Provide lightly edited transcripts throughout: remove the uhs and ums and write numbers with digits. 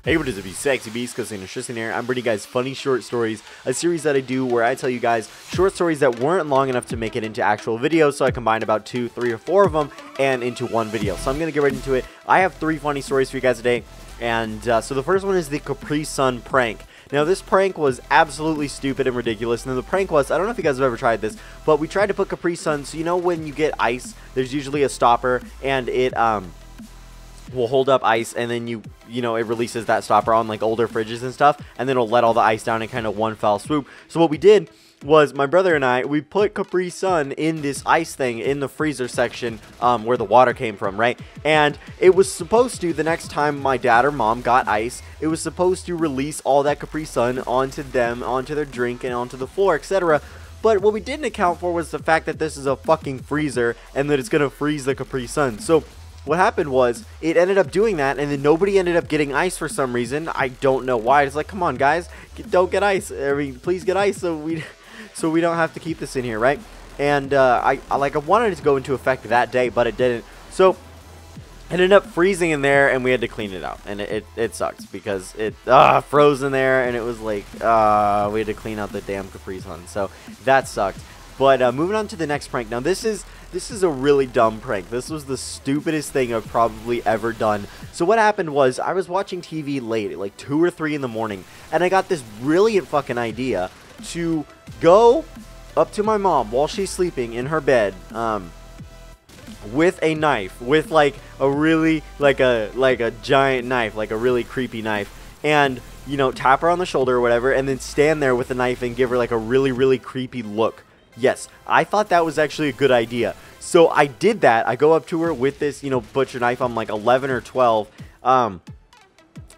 Hey, what is up, you sexy beasts? GhostSickness, Tristan here. I'm bringing you guys funny short stories, a series that I do where I tell you guys short stories that weren't long enough to make it into actual videos, so I combined about 2, 3, or 4 of them and into one video. So I'm going to get right into it. I have 3 funny stories for you guys today, and so the first one is the Capri Sun prank. Now, this prank was absolutely stupid and ridiculous, and the prank was, I don't know if you guys have ever tried this, but we tried to put Capri Sun, so you know when you get ice, there's usually a stopper, and it, will hold up ice, and then you know, it releases that stopper on like older fridges and stuff, and then it'll let all the ice down in kind of one foul swoop. So what we did was, my brother and I, we put Capri Sun in this ice thing in the freezer section where the water came from, right? And it was supposed to, the next time my dad or mom got ice, it was supposed to release all that Capri Sun onto them, onto their drink, and onto the floor, etc. But what we didn't account for was the fact that this is a fucking freezer and that it's gonna freeze the Capri Sun. So what happened was, it ended up doing that, and then nobody ended up getting ice for some reason. I don't know why. It's like, come on, guys, don't get ice. I mean, please get ice so we don't have to keep this in here, right? And I wanted it to go into effect that day, but it didn't. So it ended up freezing in there, and we had to clean it out, and it sucks because it froze in there, and it was like we had to clean out the damn Capri Sun. So that sucked. But moving on to the next prank. Now this is a really dumb prank. This was the stupidest thing I've probably ever done. So what happened was, I was watching TV late at like 2 or 3 in the morning, and I got this brilliant fucking idea to go up to my mom while she's sleeping in her bed with a knife, with like a really like a giant knife, like a really creepy knife, and you know, tap her on the shoulder or whatever, and then stand there with the knife and give her like a really creepy look. Yes, I thought that was actually a good idea. So I did that. I go up to her with this, you know, butcher knife. I'm like 11 or 12. And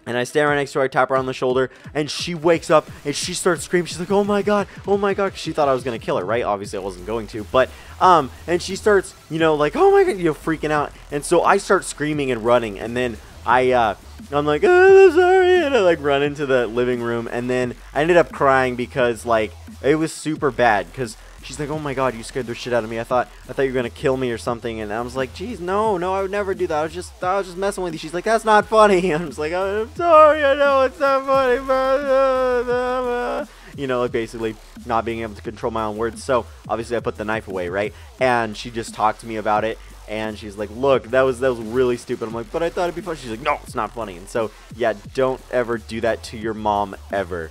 I stand right next to her. I tap her on the shoulder, and she wakes up and she starts screaming. She's like, oh my god, oh my god. She thought I was going to kill her, right? Obviously I wasn't going to, but, and she starts, you know, like, oh my god, you know, freaking out. And so I start screaming and running, and then I'm like, oh, sorry, and I like run into the living room, and then I ended up crying because like, it was super bad, because she's like, oh my god, you scared the shit out of me. I thought you were gonna kill me or something. And I was like, geez, no, I would never do that. I was just messing with you. She's like, that's not funny. And I'm just like, oh, I'm sorry, I know it's not funny, but you know, like basically not being able to control my own words. So obviously I put the knife away, right? And she just talked to me about it, and she's like, look, that was really stupid. I'm like, but I thought it'd be funny. She's like, no, it's not funny. And so yeah, don't ever do that to your mom ever.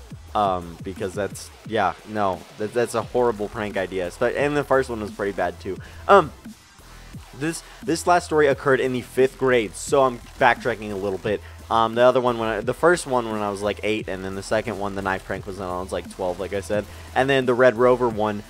Because that's, yeah, no, that's a horrible prank idea. And the first one was pretty bad too. This last story occurred in the 5th grade, so I'm backtracking a little bit. The other one, the first one when I was like 8, and then the second one, the knife prank, was when I was like 12, like I said. And then the Red Rover one.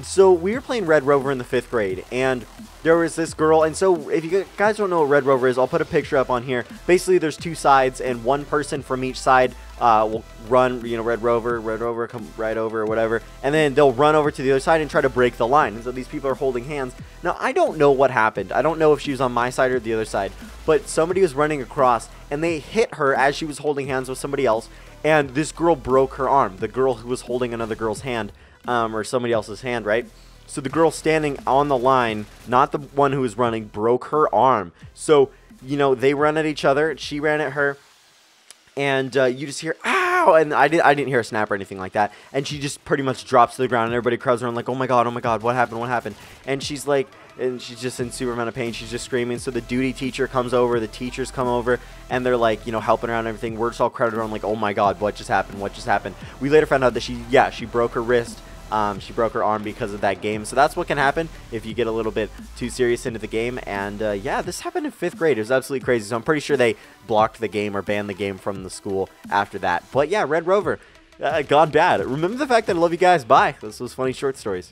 So we were playing Red Rover in the 5th grade, and there was this girl. And so if you guys don't know what Red Rover is, I'll put a picture up on here. Basically, there's 2 sides, and one person from each side will run, you know, Red Rover, come right over or whatever, and then they'll run over to the other side and try to break the line. And so these people are holding hands. Now, I don't know what happened. I don't know if she was on my side or the other side, but somebody was running across, and they hit her as she was holding hands with somebody else, and this girl broke her arm. The girl who was holding another girl's hand, or somebody else's hand, right? So the girl standing on the line, not the one who was running, broke her arm. So, you know, they run at each other. She ran at her, and you just hear, ow! And I didn't hear a snap or anything like that. And she just pretty much drops to the ground, and everybody crowds around like, oh my god, what happened? And she's like, and she's just in super amount of pain. She's just screaming. So the duty teacher comes over, the teachers come over, and they're like, you know, helping her out and everything. We're just all crowded around like, oh my god, what just happened? We later found out that she broke her wrist. She broke her arm because of that game. So that's what can happen if you get a little bit too serious into the game. And yeah, this happened in 5th grade. It was absolutely crazy. So I'm pretty sure they blocked the game or banned the game from the school after that. But yeah, Red Rover, gone bad. Remember the fact that I love you guys. Bye. This was Funny Short Stories.